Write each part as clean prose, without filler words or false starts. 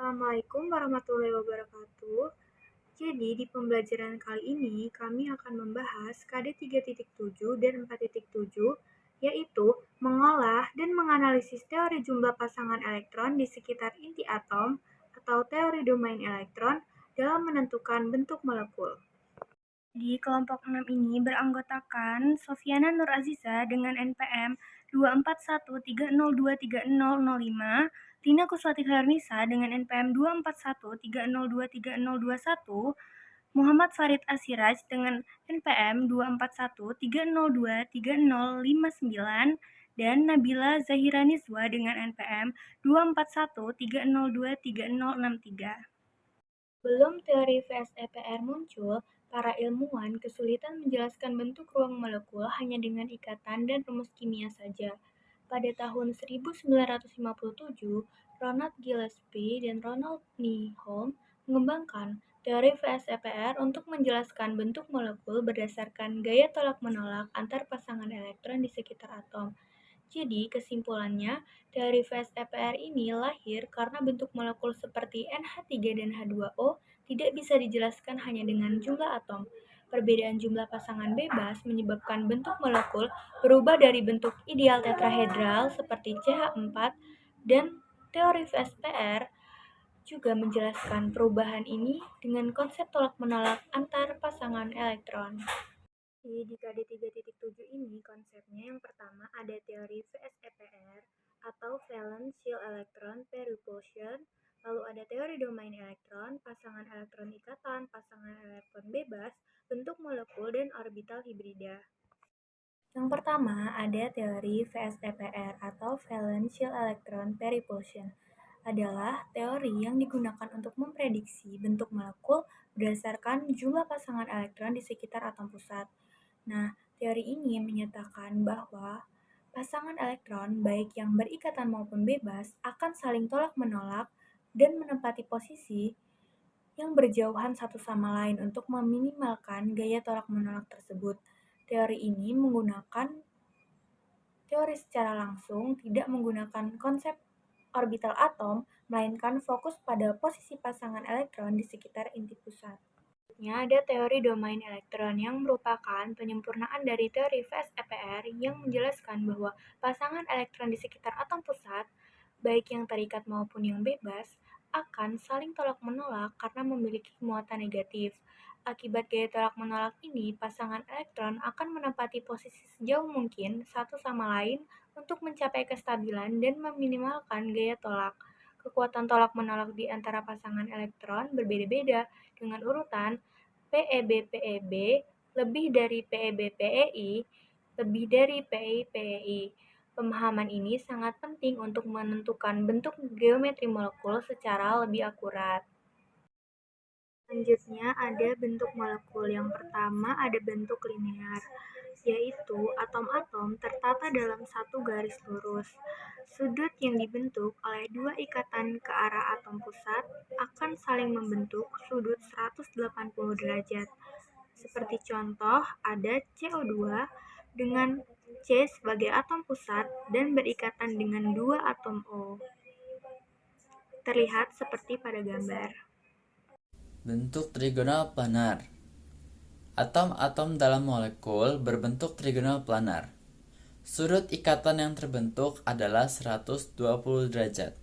Assalamualaikum warahmatullahi wabarakatuh. Jadi, di pembelajaran kali ini kami akan membahas KD 3.7 dan 4.7, yaitu mengolah dan menganalisis teori jumlah pasangan elektron di sekitar inti atom atau teori domain elektron dalam menentukan bentuk molekul. Di kelompok 6 ini beranggotakan Sofiana Nur Aziza dengan NPM 24130230005, Tina Kuswati Khairnisa dengan NPM 24130230021, Muhammad Farid Asiraj dengan NPM 24130230059, dan Nabila Zahira Nizwa dengan NPM 24130230063. Belum teori VSEPR muncul, para ilmuwan kesulitan menjelaskan bentuk ruang molekul hanya dengan ikatan dan rumus kimia saja. Pada tahun 1957, Ronald Gillespie dan Ronald Nieholm mengembangkan teori VSEPR untuk menjelaskan bentuk molekul berdasarkan gaya tolak-menolak antar pasangan elektron di sekitar atom. Jadi, kesimpulannya, teori VSEPR ini lahir karena bentuk molekul seperti NH3 dan H2O tidak bisa dijelaskan hanya dengan jumlah atom. Perbedaan jumlah pasangan bebas menyebabkan bentuk molekul berubah dari bentuk ideal tetrahedral seperti CH4, dan teori VSEPR juga menjelaskan perubahan ini dengan konsep tolak-menolak antar pasangan elektron. Di KD 3.7 ini konsepnya yang pertama ada teori VSEPR atau Valence Shell Electron Pair Repulsion, lalu ada teori domain elektron, pasangan elektron ikatan, pasangan elektron bebas, bentuk molekul, dan orbital hibrida. Yang pertama ada teori VSEPR atau Valence Shell Electron Pair Repulsion, adalah teori yang digunakan untuk memprediksi bentuk molekul berdasarkan jumlah pasangan elektron di sekitar atom pusat. Nah, teori ini menyatakan bahwa pasangan elektron baik yang berikatan maupun bebas akan saling tolak-menolak dan menempati posisi yang berjauhan satu sama lain untuk meminimalkan gaya tolak-menolak tersebut. Teori ini menggunakan teori secara langsung, tidak menggunakan konsep orbital atom, melainkan fokus pada posisi pasangan elektron di sekitar inti pusat. Selanjutnya ada teori domain elektron yang merupakan penyempurnaan dari teori VSEPR yang menjelaskan bahwa pasangan elektron di sekitar atom pusat, baik yang terikat maupun yang bebas, akan saling tolak-menolak karena memiliki muatan negatif. Akibat gaya tolak-menolak ini, pasangan elektron akan menempati posisi sejauh mungkin satu sama lain untuk mencapai kestabilan dan meminimalkan gaya tolak. Kekuatan tolak-menolak di antara pasangan elektron berbeda-beda dengan urutan PeB-PeB, lebih dari PeB-PeI, lebih dari PeI-PeI. Pemahaman ini sangat penting untuk menentukan bentuk geometri molekul secara lebih akurat. Selanjutnya ada bentuk molekul. Yang pertama ada bentuk linear, yaitu atom-atom tertata dalam satu garis lurus. Sudut yang dibentuk oleh dua ikatan ke arah atom pusat akan saling membentuk sudut 180 derajat. Seperti contoh, ada CO2 dengan C sebagai atom pusat dan berikatan dengan dua atom O. Terlihat seperti pada gambar. Bentuk trigonal planar. Atom-atom dalam molekul berbentuk trigonal planar. Sudut ikatan yang terbentuk adalah 120 derajat.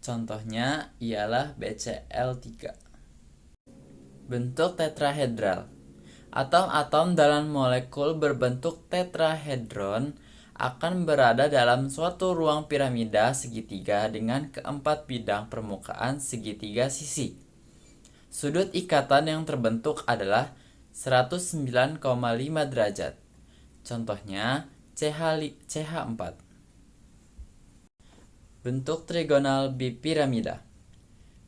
Contohnya ialah BCl3. Bentuk tetrahedral. Atom-atom dalam molekul berbentuk tetrahedron akan berada dalam suatu ruang piramida segitiga dengan keempat bidang permukaan segitiga sisi. Sudut ikatan yang terbentuk adalah 109,5 derajat. Contohnya CH4. Bentuk trigonal bipiramida.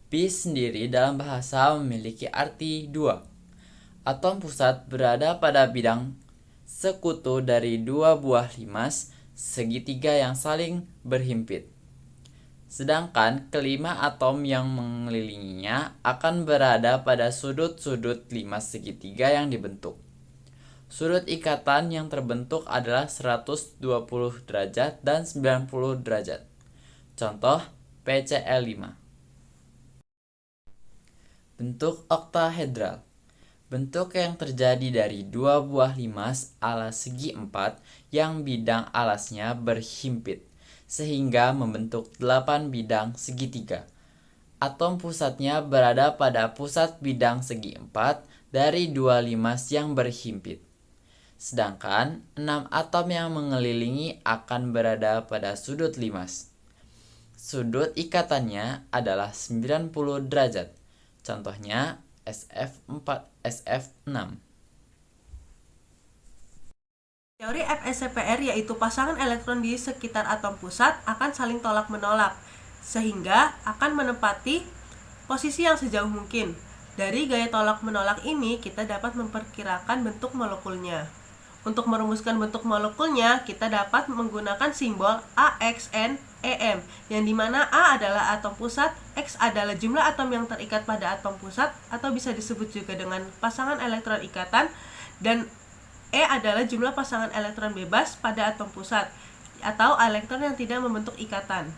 Bi sendiri dalam bahasa memiliki arti 2. Atom pusat berada pada bidang sekutu dari dua buah limas segitiga yang saling berhimpit. Sedangkan kelima atom yang mengelilinginya akan berada pada sudut-sudut limas segitiga yang dibentuk. Sudut ikatan yang terbentuk adalah 120 derajat dan 90 derajat. Contoh PCl5. Bentuk oktahedral. Bentuk yang terjadi dari dua buah limas alas segi 4 yang bidang alasnya berhimpit, sehingga membentuk 8 bidang segitiga. Atom pusatnya berada pada pusat bidang segi 4 dari dua limas yang berhimpit. Sedangkan 6 atom yang mengelilingi akan berada pada sudut limas. Sudut ikatannya adalah 90 derajat. Contohnya SF4, SF6. Teori FSCPR yaitu pasangan elektron di sekitar atom pusat akan saling tolak-menolak, sehingga akan menempati posisi yang sejauh mungkin. Dari gaya tolak-menolak ini, kita dapat memperkirakan bentuk molekulnya. Untuk merumuskan bentuk molekulnya, kita dapat menggunakan simbol AXNEM, yang dimana A adalah atom pusat, X adalah jumlah atom yang terikat pada atom pusat, atau bisa disebut juga dengan pasangan elektron ikatan, dan E adalah jumlah pasangan elektron bebas pada atom pusat, atau elektron yang tidak membentuk ikatan.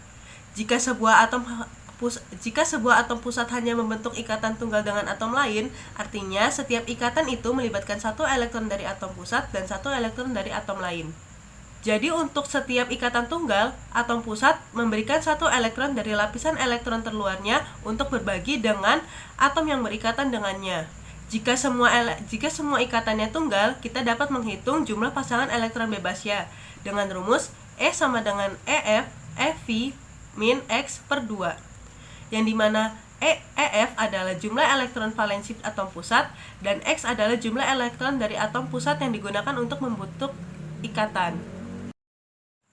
Jika sebuah atom pusat hanya membentuk ikatan tunggal dengan atom lain, artinya setiap ikatan itu melibatkan satu elektron dari atom pusat dan satu elektron dari atom lain. Jadi untuk setiap ikatan tunggal, atom pusat memberikan satu elektron dari lapisan elektron terluarnya untuk berbagi dengan atom yang berikatan dengannya. Jika semua ikatannya tunggal, kita dapat menghitung jumlah pasangan elektron bebasnya dengan rumus E sama dengan EF FV min X per 2, yang dimana EF adalah jumlah elektron valensi atom pusat dan X adalah jumlah elektron dari atom pusat yang digunakan untuk membentuk ikatan.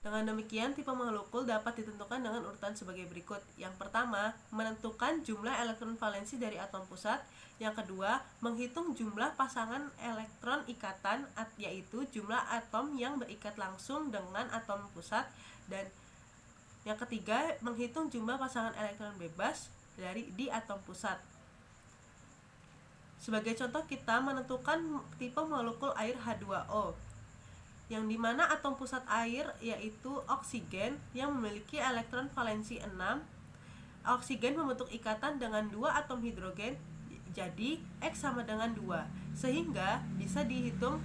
Dengan demikian, tipe molekul dapat ditentukan dengan urutan sebagai berikut. Yang pertama, menentukan jumlah elektron valensi dari atom pusat. Yang kedua, menghitung jumlah pasangan elektron ikatan, yaitu jumlah atom yang berikat langsung dengan atom pusat. Dan yang ketiga, menghitung jumlah pasangan elektron bebas di atom pusat. Sebagai contoh, kita menentukan tipe molekul air H2O, yang dimana atom pusat air yaitu oksigen yang memiliki elektron valensi 6. Oksigen membentuk ikatan dengan dua atom hidrogen, jadi X sama dengan 2, sehingga bisa dihitung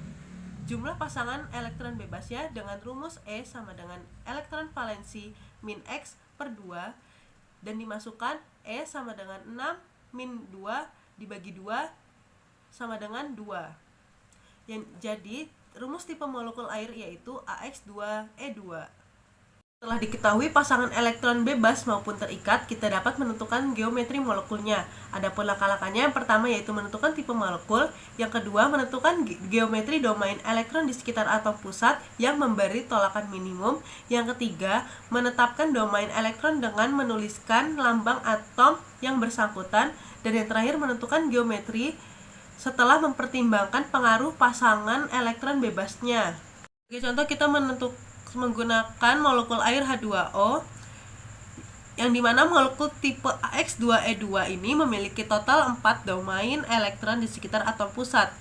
jumlah pasangan elektron bebasnya dengan rumus E sama dengan elektron valensi min X per 2, dan dimasukkan E sama dengan 6 min 2 dibagi 2 sama dengan 2. Jadi rumus tipe molekul air yaitu AX2E2. Setelah diketahui pasangan elektron bebas maupun terikat, kita dapat menentukan geometri molekulnya. Adapun langkah-langkahnya, yang pertama yaitu menentukan tipe molekul, yang kedua menentukan geometri domain elektron di sekitar atom pusat yang memberi tolakan minimum, yang ketiga menetapkan domain elektron dengan menuliskan lambang atom yang bersangkutan, dan yang terakhir menentukan geometri setelah mempertimbangkan pengaruh pasangan elektron bebasnya. Sebagai contoh, kita menggunakan molekul air H2O, yang dimana molekul tipe AX2E2 ini memiliki total 4 domain elektron di sekitar atom pusat.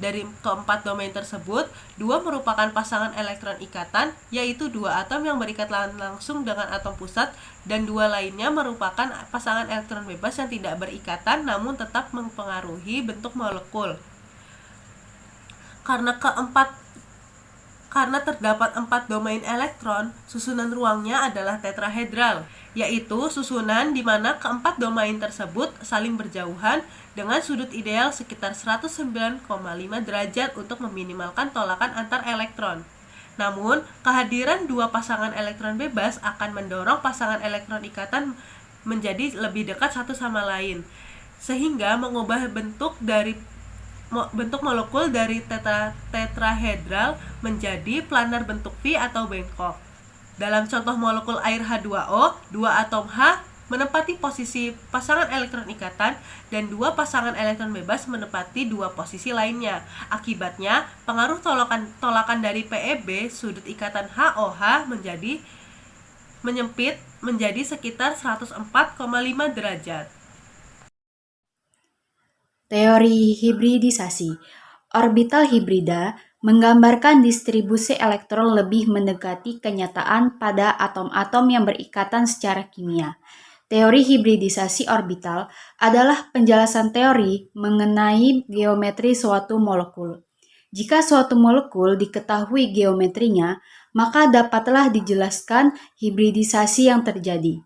Dari keempat domain tersebut, 2 merupakan pasangan elektron ikatan, yaitu 2 atom yang berikat langsung dengan atom pusat, dan 2 lainnya merupakan pasangan elektron bebas yang tidak berikatan namun tetap mempengaruhi bentuk molekul. Karena terdapat 4 domain elektron, susunan ruangnya adalah tetrahedral, yaitu susunan di mana keempat domain tersebut saling berjauhan dengan sudut ideal sekitar 109,5 derajat untuk meminimalkan tolakan antar elektron. Namun, kehadiran 2 pasangan elektron bebas akan mendorong pasangan elektron ikatan menjadi lebih dekat satu sama lain, sehingga mengubah bentuk molekul dari tetrahedral menjadi planar bentuk V atau bengkok. Dalam contoh molekul air H2O, 2 atom H menempati posisi pasangan elektron ikatan dan 2 pasangan elektron bebas menempati 2 posisi lainnya. Akibatnya, pengaruh tolakan dari PeB sudut ikatan HOH menyempit menjadi sekitar 104,5 derajat. Teori hibridisasi. Orbital hibrida menggambarkan distribusi elektron lebih mendekati kenyataan pada atom-atom yang berikatan secara kimia. Teori hibridisasi orbital adalah penjelasan teori mengenai geometri suatu molekul. Jika suatu molekul diketahui geometrinya, maka dapatlah dijelaskan hibridisasi yang terjadi.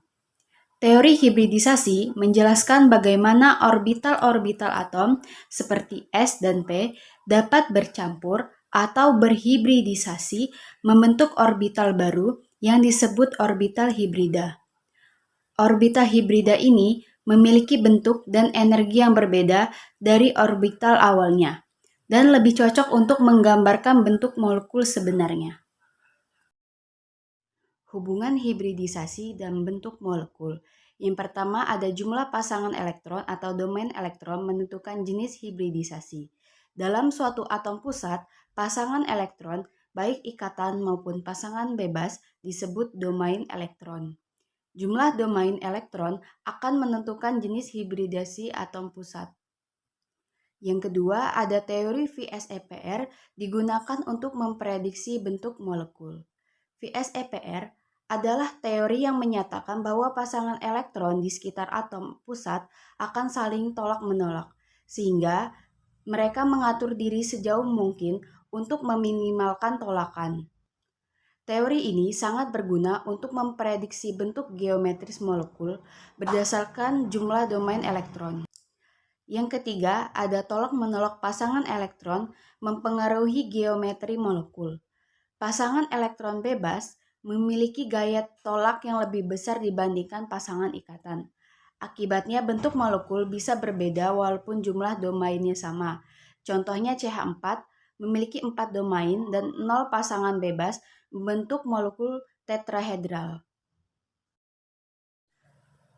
Teori hibridisasi menjelaskan bagaimana orbital-orbital atom seperti S dan P dapat bercampur atau berhibridisasi membentuk orbital baru yang disebut orbital hibrida. Orbital hibrida ini memiliki bentuk dan energi yang berbeda dari orbital awalnya, dan lebih cocok untuk menggambarkan bentuk molekul sebenarnya. Hubungan hibridisasi dan bentuk molekul. Yang pertama ada jumlah pasangan elektron atau domain elektron menentukan jenis hibridisasi. Dalam suatu atom pusat, pasangan elektron, baik ikatan maupun pasangan bebas, disebut domain elektron. Jumlah domain elektron akan menentukan jenis hibridasi atom pusat. Yang kedua, ada teori VSEPR digunakan untuk memprediksi bentuk molekul. VSEPR adalah teori yang menyatakan bahwa pasangan elektron di sekitar atom pusat akan saling tolak-menolak, sehingga mereka mengatur diri sejauh mungkin untuk meminimalkan tolakan. Teori ini sangat berguna untuk memprediksi bentuk geometris molekul berdasarkan jumlah domain elektron. Yang ketiga, ada tolak-menolak pasangan elektron mempengaruhi geometri molekul. Pasangan elektron bebas memiliki gaya tolak yang lebih besar dibandingkan pasangan ikatan. Akibatnya bentuk molekul bisa berbeda walaupun jumlah domainnya sama. Contohnya CH4 memiliki 4 domain dan 0 pasangan bebas membentuk molekul tetrahedral.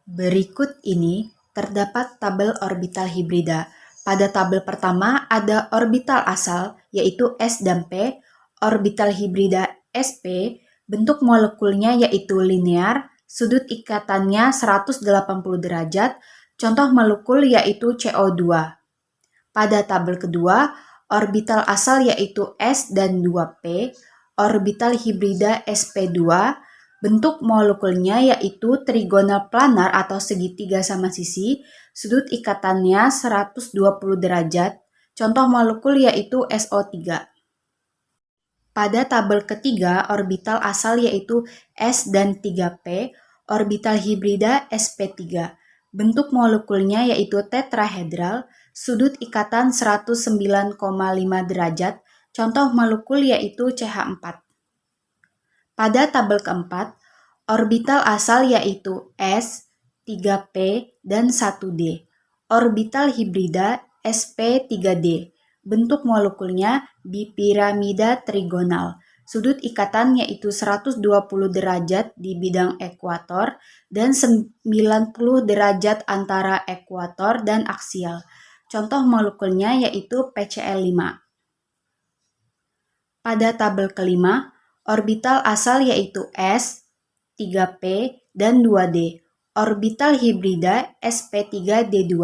Berikut ini terdapat tabel orbital hibrida. Pada tabel pertama ada orbital asal yaitu S dan P, orbital hibrida SP, bentuk molekulnya yaitu linear, sudut ikatannya 180 derajat, contoh molekul yaitu CO2. Pada tabel kedua, orbital asal yaitu S dan 2P, orbital hibrida SP2, bentuk molekulnya yaitu trigonal planar atau segitiga sama sisi, sudut ikatannya 120 derajat, contoh molekul yaitu SO3. Pada tabel ketiga, orbital asal yaitu S dan 3P, orbital hibrida SP3, bentuk molekulnya yaitu tetrahedral, sudut ikatan 109,5 derajat, contoh molekul yaitu CH4. Pada tabel keempat, orbital asal yaitu S, 3P, dan 1D. Orbital hibrida SP3D. Bentuk molekulnya bipiramida trigonal. Sudut ikatan yaitu 120 derajat di bidang ekuator dan 90 derajat antara ekuator dan aksial. Contoh molekulnya yaitu PCl5. Pada tabel kelima, orbital asal yaitu S, 3P, dan 2D. Orbital hibrida SP3D2.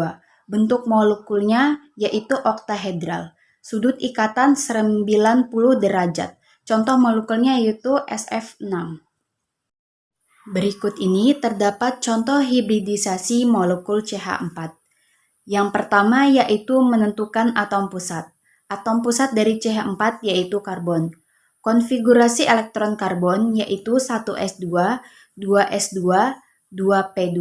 Bentuk molekulnya yaitu oktahedral. Sudut ikatan 90 derajat. Contoh molekulnya yaitu SF6. Berikut ini terdapat contoh hibridisasi molekul CH4. Yang pertama yaitu menentukan atom pusat. Atom pusat dari CH4 yaitu karbon. Konfigurasi elektron karbon yaitu 1s2, 2s2, 2p2.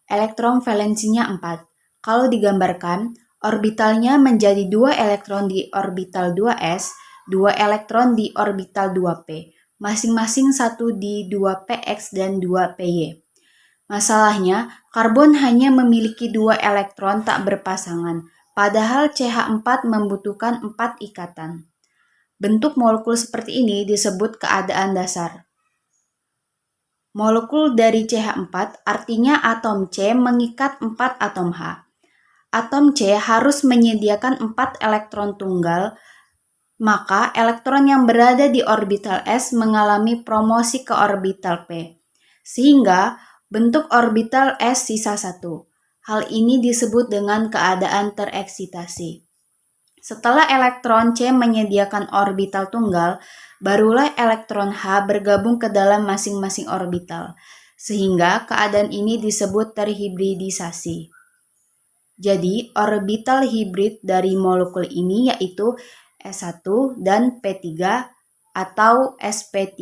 Elektron valensinya 4. Kalau digambarkan, orbitalnya menjadi 2 elektron di orbital 2s, 2 elektron di orbital 2p, masing-masing 1 di 2px dan 2py. Masalahnya, karbon hanya memiliki 2 elektron tak berpasangan, padahal CH4 membutuhkan 4 ikatan. Bentuk molekul seperti ini disebut keadaan dasar. Molekul dari CH4 artinya atom C mengikat 4 atom H. Atom C harus menyediakan 4 elektron tunggal, maka elektron yang berada di orbital S mengalami promosi ke orbital P, sehingga bentuk orbital S sisa 1. Hal ini disebut dengan keadaan tereksitasi. Setelah elektron C menyediakan orbital tunggal, barulah elektron H bergabung ke dalam masing-masing orbital. sehingga keadaan ini disebut terhibridisasi. Jadi, orbital hibrid dari molekul ini yaitu S1 dan P3 atau sp3.